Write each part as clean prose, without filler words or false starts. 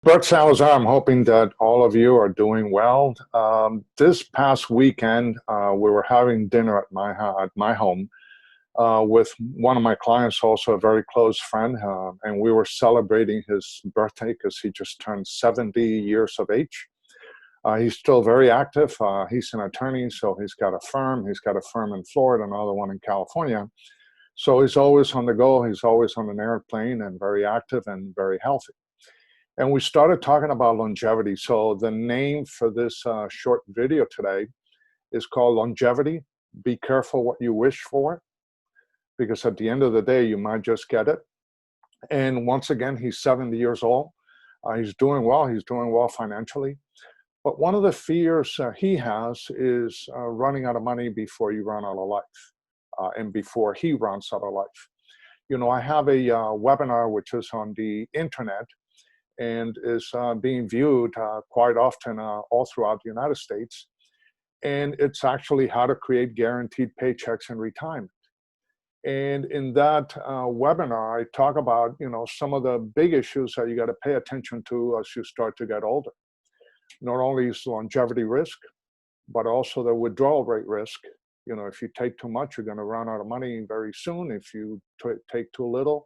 Brooke Salazar, I'm hoping that all of you are doing well. This past weekend, we were having dinner at my home with one of my clients, also a very close friend, and we were celebrating his birthday because he just turned 70 years of age. He's still very active. He's an attorney, so he's got a firm. He's got a firm in Florida, another one in California. So he's always on the go. He's always on an airplane and very active and very healthy. And we started talking about longevity. So the name for this short video today is called Longevity. Be careful what you wish for, because at the end of the day, you might just get it. And once again, he's 70 years old. He's doing well. He's doing well financially. But one of the fears he has is running out of money before you run out of life, and before he runs out of life. You know, I have a webinar which is on the internet and is being viewed quite often all throughout the United States. And it's actually how to create guaranteed paychecks in retirement. And in that webinar, I talk about, some of the big issues that you got to pay attention to as you start to get older. Not only is longevity risk, but also the withdrawal rate risk. You know, if you take too much, you're going to run out of money very soon. If you take too little,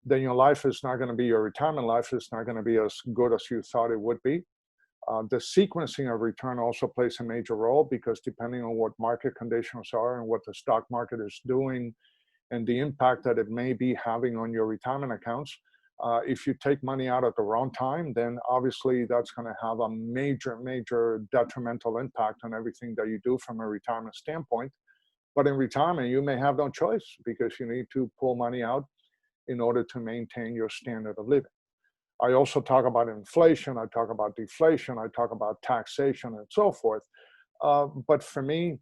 then your life is not going to be, your retirement life is not going to be as good as you thought it would be. The sequencing of return also plays a major role, because depending on what market conditions are and what the stock market is doing and the impact that it may be having on your retirement accounts, if you take money out at the wrong time, then obviously that's going to have a major detrimental impact on everything that you do from a retirement standpoint. But in retirement, you may have no choice, because you need to pull money out in order to maintain your standard of living. I also talk about inflation, I talk about deflation, I talk about taxation and so forth. But for me,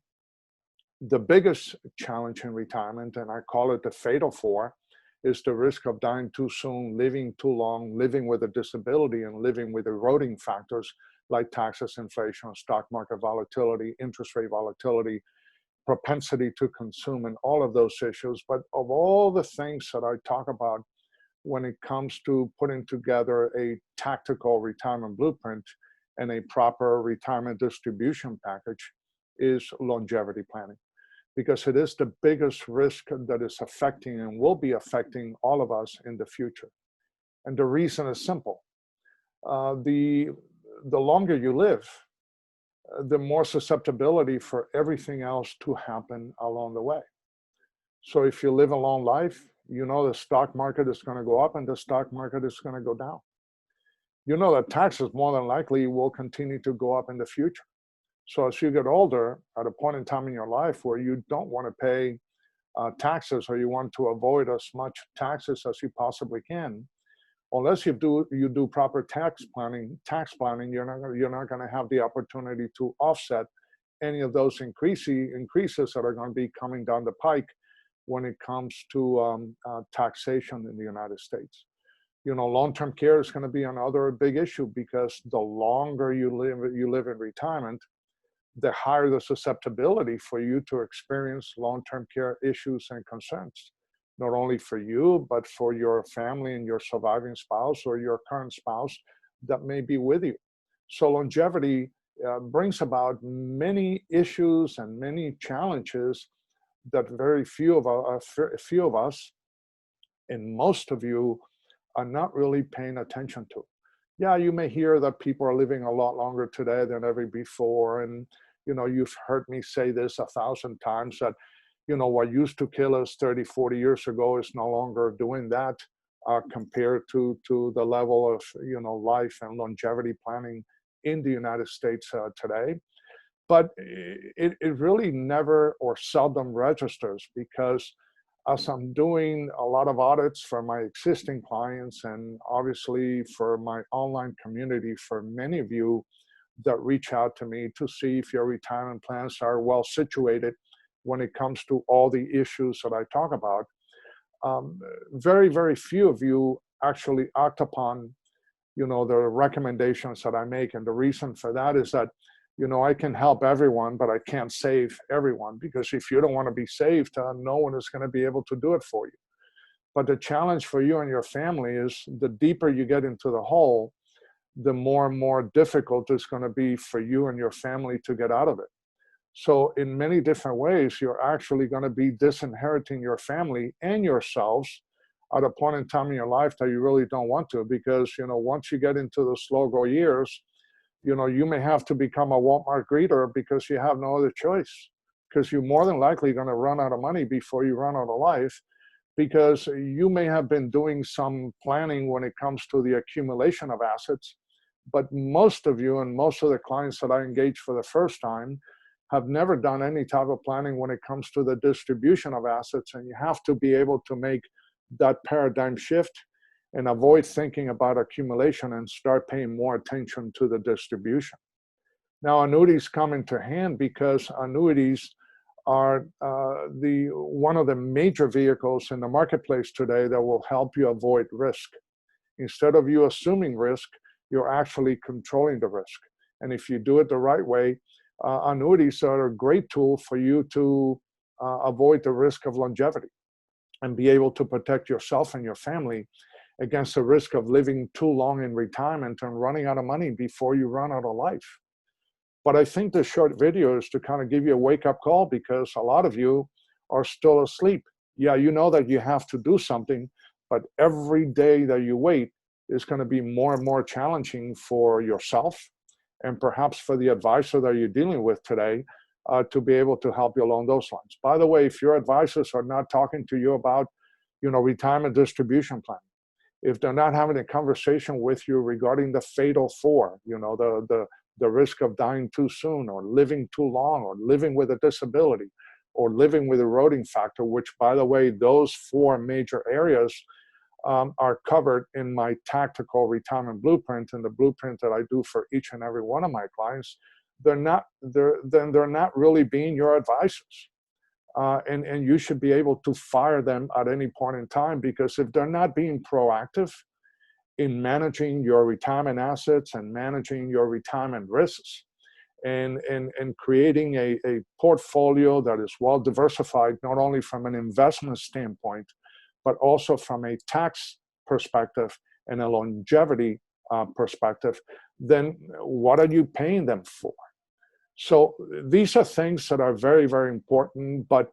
the biggest challenge in retirement, and I call it the fatal four, is the risk of dying too soon, living too long, living with a disability, and living with eroding factors like taxes, inflation, stock market volatility, interest rate volatility, propensity to consume, and all of those issues. But of all the things that I talk about when it comes to putting together a tactical retirement blueprint and a proper retirement distribution package, is longevity planning, because it is the biggest risk that is affecting and will be affecting all of us in the future. And the reason is simple. The longer you live, the more susceptibility for everything else to happen along the way. So if you live a long life, you know the stock market is going to go up and the stock market is going to go down. You know that taxes more than likely will continue to go up in the future. So as you get older, at a point in time in your life where you don't want to pay taxes, or you want to avoid as much taxes as you possibly can, unless you do proper tax planning, you're not going to have the opportunity to offset any of those increases that are going to be coming down the pike when it comes to taxation in the United States. You know, long-term care is going to be another big issue, because the longer you live in retirement, the higher the susceptibility for you to experience long-term care issues and concerns, not only for you, but for your family and your surviving spouse or your current spouse that may be with you. So longevity brings about many issues and many challenges that very few of us, and most of you, are not really paying attention to. Yeah, you may hear that people are living a lot longer today than ever before, and you've heard me say this 1,000 times, that what used to kill us 30, 40 years ago is no longer doing that, compared to the level of life and longevity planning in the United States today. But it really never or seldom registers, because as I'm doing a lot of audits for my existing clients, and obviously for my online community, for many of you that reach out to me to see if your retirement plans are well situated when it comes to all the issues that I talk about, very few of you actually act upon the recommendations that I make. And the reason for that is that I can help everyone, but I can't save everyone, because if you don't want to be saved, no one is going to be able to do it for you. But the challenge for you and your family is, the deeper you get into the hole, the more and more difficult it's going to be for you and your family to get out of it. So in many different ways, you're actually going to be disinheriting your family and yourselves at a point in time in your life that you really don't want to, because, once you get into the slow go years, you may have to become a Walmart greeter because you have no other choice, because you're more than likely going to run out of money before you run out of life, because you may have been doing some planning when it comes to the accumulation of assets. But most of you and most of the clients that I engage for the first time have never done any type of planning when it comes to the distribution of assets. And you have to be able to make that paradigm shift and avoid thinking about accumulation and start paying more attention to the distribution. Now, annuities come into hand because annuities are one of the major vehicles in the marketplace today that will help you avoid risk. Instead of you assuming risk, you're actually controlling the risk. And if you do it the right way, annuities are a great tool for you to avoid the risk of longevity and be able to protect yourself and your family against the risk of living too long in retirement and running out of money before you run out of life. But I think this short video is to kind of give you a wake-up call, because a lot of you are still asleep. Yeah, you know that you have to do something, but every day that you wait is going to be more and more challenging for yourself and perhaps for the advisor that you're dealing with today to be able to help you along those lines. By the way, if your advisors are not talking to you about, retirement distribution plan, if they're not having a conversation with you regarding the fatal four, the risk of dying too soon, or living too long, or living with a disability, or living with eroding factor, which, by the way, those four major areas are covered in my tactical retirement blueprint, and the blueprint that I do for each and every one of my clients. They're not really being your advisors. And you should be able to fire them at any point in time, because if they're not being proactive in managing your retirement assets and managing your retirement risks and creating a portfolio that is well diversified, not only from an investment standpoint, but also from a tax perspective and a longevity perspective, then what are you paying them for? So these are things that are very, very important. But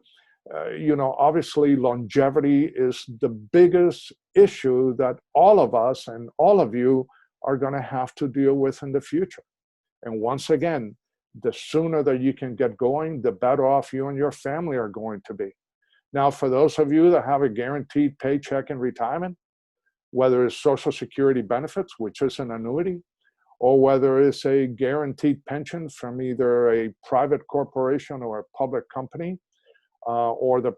obviously longevity is the biggest issue that all of us and all of you are going to have to deal with in the future. And once again, the sooner that you can get going, the better off you and your family are going to be. Now, for those of you that have a guaranteed paycheck in retirement, whether it's Social Security benefits, which is an annuity, or whether it's a guaranteed pension from either a private corporation or a public company, or the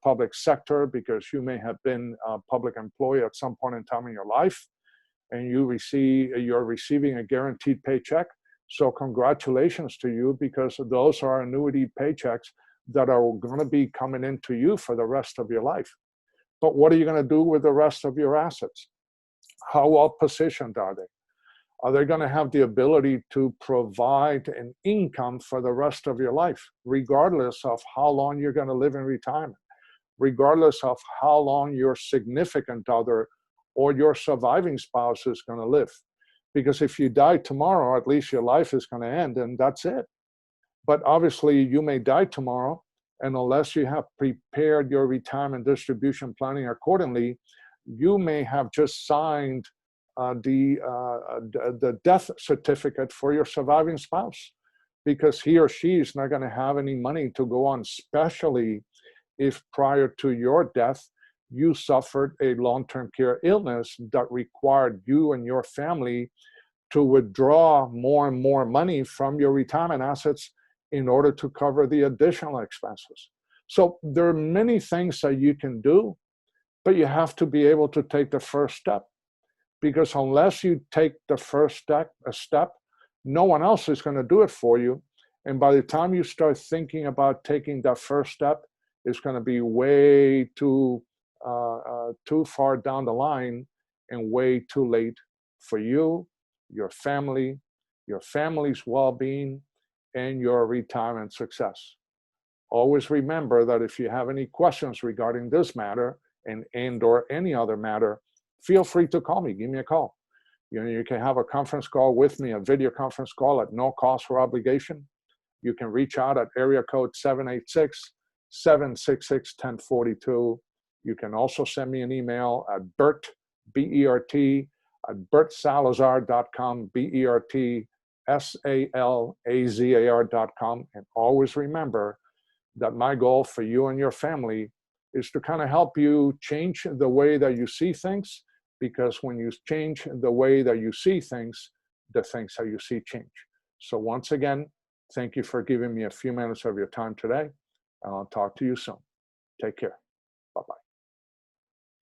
public sector, because you may have been a public employee at some point in time in your life, and you're receiving a guaranteed paycheck. So congratulations to you, because those are annuity paychecks that are going to be coming into you for the rest of your life. But what are you going to do with the rest of your assets? How well positioned are they? Are they going to have the ability to provide an income for the rest of your life, regardless of how long you're going to live in retirement, regardless of how long your significant other or your surviving spouse is going to live? Because if you die tomorrow, at least your life is going to end, and that's it. But obviously, you may die tomorrow, and unless you have prepared your retirement distribution planning accordingly, you may have just signed the death certificate for your surviving spouse, because he or she is not going to have any money to go on, especially if prior to your death you suffered a long-term care illness that required you and your family to withdraw more and more money from your retirement assets in order to cover the additional expenses. So there are many things that you can do, but you have to be able to take the first step. Because unless you take the first step, no one else is going to do it for you. And by the time you start thinking about taking that first step, it's going to be way too far down the line and way too late for you, your family, your family's well-being, and your retirement success. Always remember that if you have any questions regarding this matter and or any other matter, feel free to call me. Give me a call. You know, you can have a conference call with me, a video conference call at no cost or obligation. You can reach out at area code 786-766-1042. You can also send me an email at Bert, B-E-R-T, at bertsalazar.com, BERTSALAZAR.com. And always remember that my goal for you and your family is to kind of help you change the way that you see things, because when you change the way that you see things, the things that you see change. So once again, thank you for giving me a few minutes of your time today, and I'll talk to you soon. Take care.